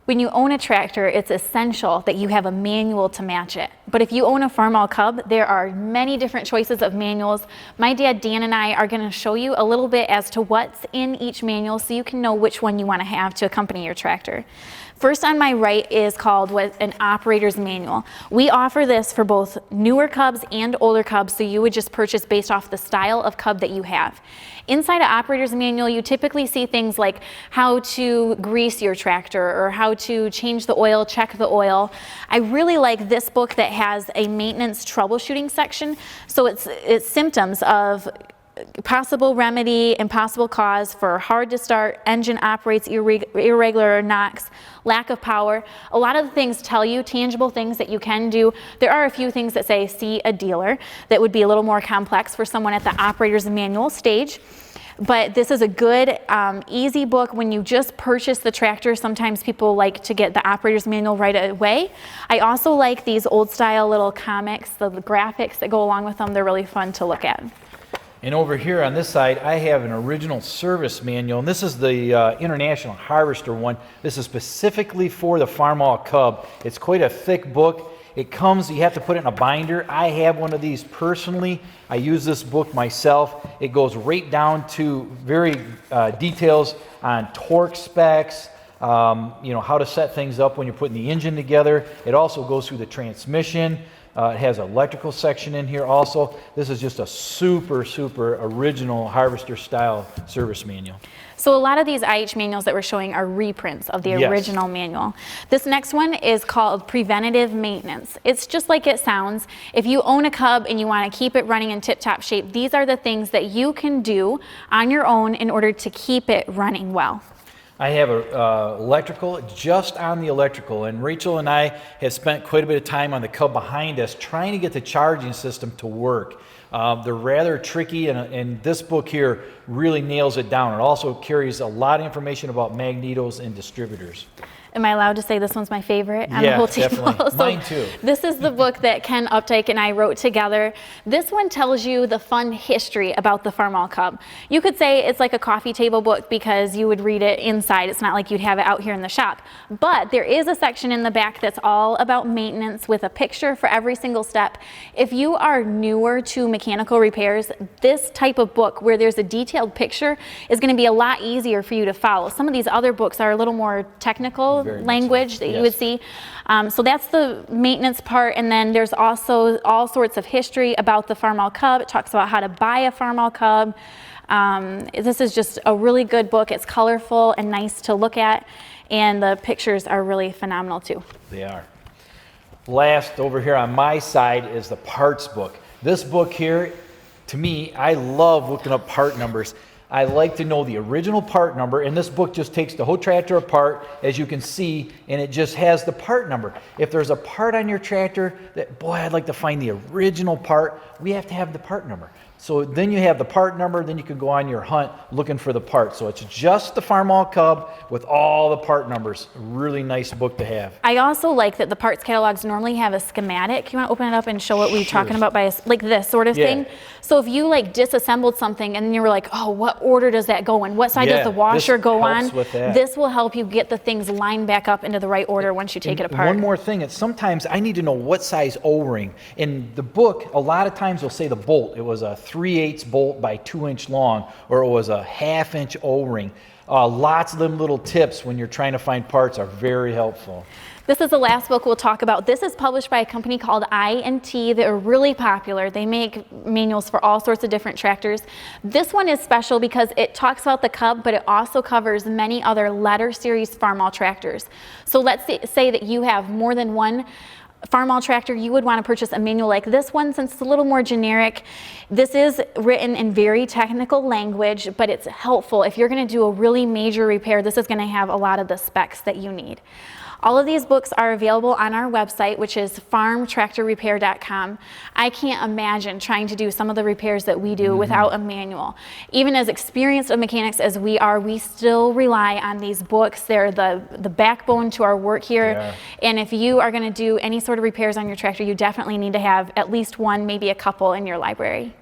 When you own a tractor, it's essential that you have a manual to match it. But if you own a Farmall Cub, there are many different choices of manuals. My dad, Dan, and I are going to show you a little bit as to what's in each manual so you can know which one you want to have to accompany your tractor. First on my right is called an operator's manual. We offer this for both newer Cubs and older Cubs, so you would just purchase based off the style of Cub that you have. Inside an operator's manual, you typically see things like how to grease your tractor or how to change the oil, check the oil. I really like this book that has a maintenance troubleshooting section. So it's symptoms of possible remedy and possible cause for hard to start, engine operates irregular or knocks, lack of power. A lot of the things tell you tangible things that you can do. There are a few things that say see a dealer that would be a little more complex for someone at the operator's manual stage. But this is a good, easy book. When you just purchase the tractor, sometimes people like to get the operator's manual right away. I also like these old style little comics, the graphics that go along with them. They're really fun to look at. And over here on this side, I have an original service manual, and this is the International Harvester one. This is specifically for the Farmall Cub. It's quite a thick book. It comes, you have to put it in a binder. I have one of these personally. I use this book myself. It goes right down to very details on torque specs, you know, how to set things up when you're putting the engine together. It also goes through the transmission. It has an electrical section in here also. This is just a super original harvester style service manual. So a lot of these IH manuals that we're showing are reprints of the original manual. This next one is called Preventative Maintenance. It's just like it sounds. If you own a Cub and you want to keep it running in tip-top shape, these are the things that you can do on your own in order to keep it running well. I have a electrical, just on the electrical, and Rachel and I have spent quite a bit of time on the Cub behind us trying to get the charging system to work. They're rather tricky, and this book here really nails it down. It also carries a lot of information about magnetos and distributors. Am I allowed to say this one's my favorite on the whole table? Definitely. So mine too. This is the book that Ken Updike and I wrote together. This one tells you the fun history about the Farmall Cub. You could say it's like a coffee table book because you would read it inside. It's not like you'd have it out here in the shop. But there is a section in the back that's all about maintenance with a picture for every single step. If you are newer to mechanical repairs, this type of book where there's a detailed picture is going to be a lot easier for you to follow. Some of these other books are a little more technical language that you would see. So that's the maintenance part, and then there's also all sorts of history about the Farmall Cub. It talks about how to buy a Farmall Cub. This is just a really good book. It's colorful and nice to look at, and the pictures are really phenomenal too. They are. Last over here on my side is the parts book. This book here, to me, I love looking up part numbers. I like to know the original part number, and this book just takes the whole tractor apart, as you can see, and it just has the part number. If there's a part on your tractor that, boy, I'd like to find the original part, we have to have the part number. So then you have the part number, then you can go on your hunt looking for the part. So it's just the Farmall Cub with all the part numbers. A really nice book to have. I also like that the parts catalogs normally have a schematic. You want to open it up and show what we're talking about by like this sort of thing? So if you like disassembled something and you were like, oh, what order does that go in? What side does the washer go on? This will help you get the things lined back up into the right order once you take it apart. One more thing, it's sometimes I need to know what size O-ring. In the book, a lot of times they'll say the bolt. It was a 3/8 bolt by 2 inch long, or it was a 1/2 inch O-ring. Lots of them little tips when you're trying to find parts are very helpful. This is the last book we'll talk about. This is published by a company called I&T. They're really popular. They make manuals for all sorts of different tractors. This one is special because it talks about the Cub, but it also covers many other letter series Farmall tractors. So let's say that you have more than one Farmall tractor, you would want to purchase a manual like this one since it's a little more generic. This is written in very technical language, but it's helpful. If you're going to do a really major repair, this is going to have a lot of the specs that you need. All of these books are available on our website, which is farmtractorrepair.com. I can't imagine trying to do some of the repairs that we do without a manual. Even as experienced of mechanics as we are, we still rely on these books. They're the backbone to our work here. Yeah. And if you are going to do any sort of repairs on your tractor, you definitely need to have at least one, maybe a couple in your library.